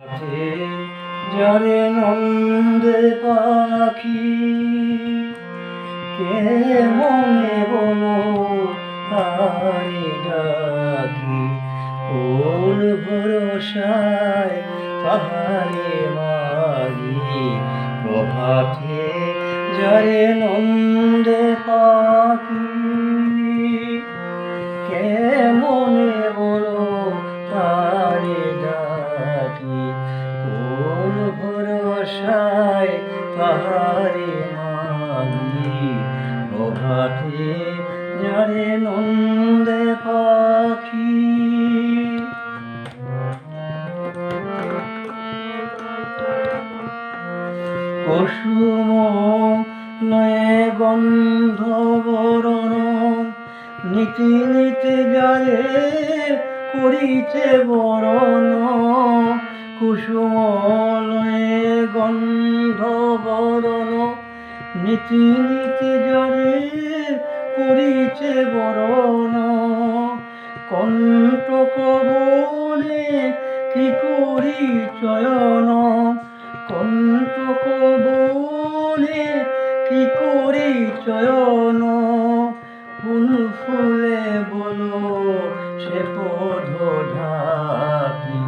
আছে যারে নন্দে পাখি কে মনে বলো তারে ডাকি কোন ভরসায় তাহারে মাগি প্রভাতে যারে নন্দে পাখি কে মনে বলো তারে ডাকি কোন ভরসায় তাহারে মাগি প্রভাতে যারে নন্দে পাখি কুসুম নয়ে গন্ধ বরণ নীতি নীতি যারে করিতে বরণ কুসুম নয়ে গন্ধ বরণ নীতি নীতি যারে করিতে বরণ কণ্টক বনে কি করি চয়ন কণ্টক বনে কি করি চয়ন ফুল ফুলে বলো সে পদ ঢাকি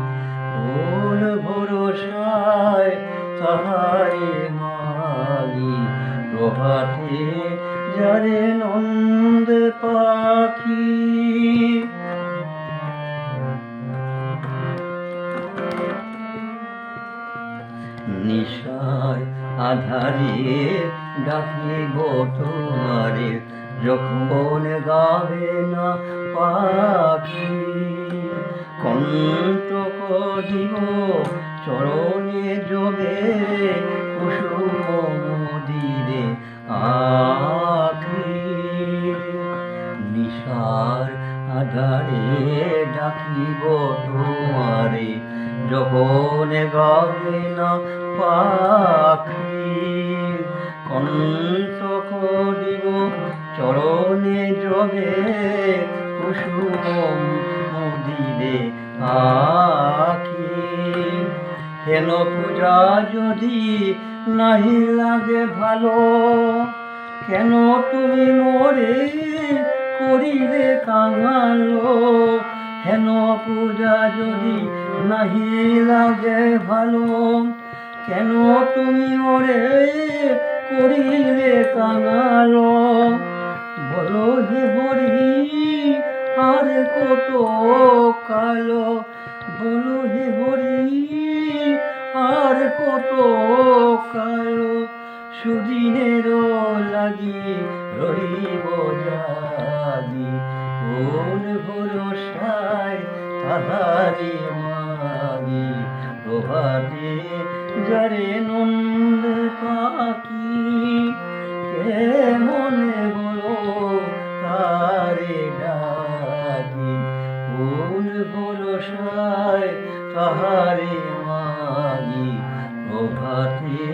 কোন ভরসায় তাহারে মাগি প্রভাতে যারে নন্দ পাখি নিশার আধারে ডাকিব তোমারে যখন গাবে না পাখি কণ্টক দিব চরণে যোগে কুসুম দিবে আখি নিশার আধারে ডাকিব তোমারে যখন গাবে না পাখি কণ্টক দিব চরণে যোগে কুসুম দিবে আখি হেন পূজা যদি নাহি লাগে ভালো কেন তুমি মোরে করিলে কাঙালো হেন পূজা যদি নাহি লাগে ভালো কেন তুমি ওরে করিলে কাঙালো বলো হে হরি আর কত কালো বলো হে হরি আর কত কালো সুদিনের লাগি রহিব জাগি কোন ভরসায় তাহারে মাগি প্রভাতে যারে নন্দ পাখি কে মনে বলো তারে ডাকি কোন ভরসায় তাহারে মাগি প্রভাতে